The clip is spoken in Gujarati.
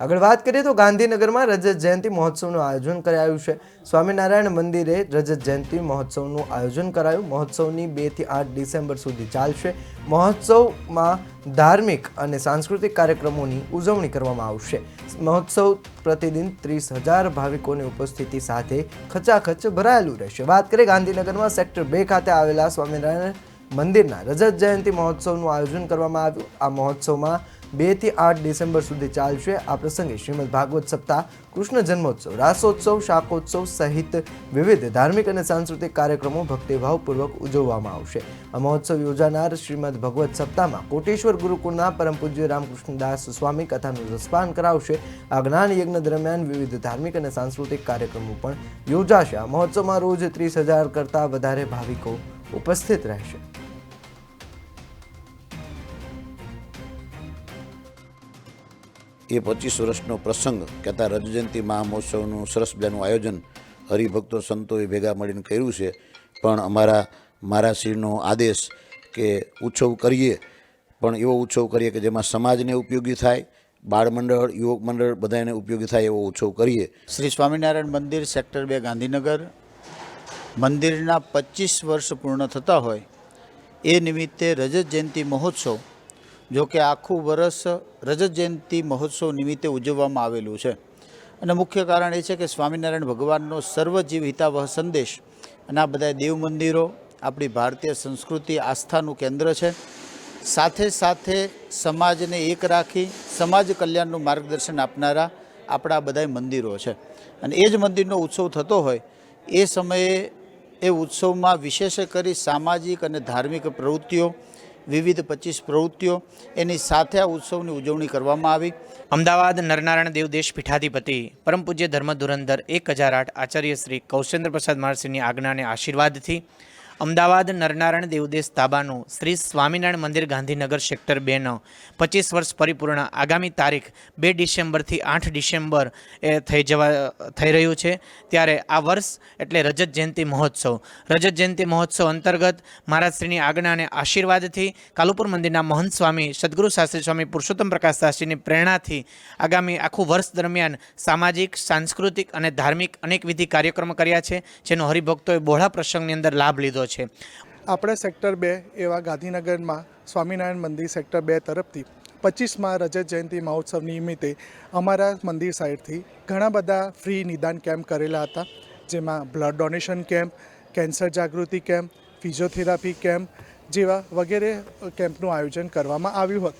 આગળ વાત કરીએ તો ગાંધીનગરમાં રજત જયંતિ મહોત્સવનું આયોજન કરાયું છે। સ્વામિનારાયણ મંદિરે રજત જયંતિ મહોત્સવનું આયોજન કરાયું। મહોત્સવની 2 થી 8 ડિસેમ્બર સુધી ચાલશે। મહોત્સવમાં ધાર્મિક અને સાંસ્કૃતિક કાર્યક્રમોની ઉજવણી કરવામાં આવશે। મહોત્સવ પ્રતિદિન 30,000 ભાવિકોની ઉપસ્થિતિ સાથે ખચાખચ ભરાયેલું રહેશે। વાત કરીએ ગાંધીનગરમાં સેક્ટર 2 ખાતે આવેલા સ્વામિનારાયણ મંદિરના રજત જયંતિ મહોત્સવનું આયોજન કરવામાં આવ્યું। આ મહોત્સવમાં 2 થી 8 ડિસેમ્બર સુધી ચાલશે। આ પ્રસંગે શ્રીમદ ભાગવત સપ્તાહ, કૃષ્ણ જન્મોત્સવ, રાસોત્સવ, શાકોત્સવ સહિત વિવિધ ધાર્મિક અને સાંસ્કૃતિક કાર્યક્રમો ભક્તિભાવપૂર્વક ઉજવવામાં આવશે। આ મહોત્સવ યોજાનાર શ્રીમદ ભગવત સપ્તાહમાં કોટેશ્વર ગુરુકુળના પરમ પૂજ્ય રામકૃષ્ણદાસ સ્વામી કથાનું રસપાન કરાવશે। આ જ્ઞાન યજ્ઞ દરમિયાન વિવિધ ધાર્મિક અને સાંસ્કૃતિક કાર્યક્રમો પણ યોજાશે। આ મહોત્સવમાં રોજ 30,000 કરતાં વધારે ભાવિકો ઉપસ્થિત રહેશે। એ 25 વર્ષનો પ્રસંગ કહેતા રજત જયંતિ મહામહોત્સવનું સરસ મજાનું આયોજન હરિભક્તો સંતોએ ભેગા મળીને કર્યું છે। પણ મારા શ્રીનો આદેશ કે ઉત્સવ કરીએ, પણ એવો ઉત્સવ કરીએ કે જેમાં સમાજને ઉપયોગી થાય, બાળ મંડળ, યુવક મંડળ બધાને ઉપયોગી થાય એવો ઉત્સવ કરીએ। શ્રી સ્વામિનારાયણ મંદિર સેક્ટર 2 ગાંધીનગર મંદિરના 25 વર્ષ પૂર્ણ થતા હોય એ નિમિત્તે રજત જયંતિ મહોત્સવ, જો કે આખું વર્ષ રજત જયંતિ મહોત્સવ નિમિત્તે ઉજવવામાં આવેલું છે અને મુખ્ય કારણ એ છે કે સ્વામિનારાયણ ભગવાનનો સર્વજીવ હિતાવહ સંદેશ અને આ બધા દેવ મંદિરો આપણી ભારતીય સંસ્કૃતિ આસ્થાનું કેન્દ્ર છે। સાથે સાથે સમાજને એક રાખી સમાજ કલ્યાણનું માર્ગદર્શન આપનારા આપણા બધા મંદિરો છે અને એ જ મંદિરનો ઉત્સવ થતો હોય એ સમયે એ ઉત્સવમાં વિશેષ કરી સામાજિક અને ધાર્મિક પ્રવૃત્તિઓ, વિવિધ 25 પ્રવૃત્તિઓ એની સાથે આ ઉત્સવની ઉજવણી કરવામાં આવી। અમદાવાદ નરનારાયણ દેવદેશ પીઠાધિપતિ પરમ પૂજ્ય ધર્મ ધુરંધર 1008 આચાર્ય શ્રી કૌશેન્દ્ર પ્રસાદ મહર્ષિની આજ્ઞાને આશીર્વાદથી અમદાવાદ નરનારાયણ દેવદેશ તાબાનું શ્રી સ્વામિનારાયણ મંદિર ગાંધીનગર સેક્ટર 2નો 25 વર્ષ પરિપૂર્ણ આગામી તારીખ 2 ડિસેમ્બરથી 8 ડિસેમ્બર થઈ રહ્યું છે। ત્યારે આ વર્ષ એટલે રજત જયંતિ મહોત્સવ, રજત જયંતિ મહોત્સવ અંતર્ગત મહારાજશ્રીની આજ્ઞાને આશીર્વાદથી કાલુપુર મંદિરના મહંત સ્વામી સદગુરુ શાસ્ત્રી સ્વામી પુરુષોત્તમ પ્રકાશ દાસજીની પ્રેરણાથી આગામી આખું વર્ષ દરમિયાન સામાજિક, સાંસ્કૃતિક અને ધાર્મિક અનેકવિધ કાર્યક્રમો કર્યા છે, જેનો હરિભક્તોએ બહોળા પ્રસંગની અંદર લાભ લીધો છે। આપણે સેક્ટર 2 એવા ગાંધીનગરમાં સ્વામિનારાયણ મંદિર સેક્ટર 2 તરફથી 25માં રજત જયંતિ મહોત્સવ નિમિત્તે અમારા મંદિર સાઈડથી ઘણા બધા ફ્રી નિદાન કેમ્પ કરેલા હતા, જેમાં બ્લડ ડોનેશન કેમ્પ, કેન્સર જાગૃતિ કેમ્પ, ફિઝિયોથેરાપી કેમ્પ જેવા વગેરે કેમ્પનું આયોજન કરવામાં આવ્યું હતું।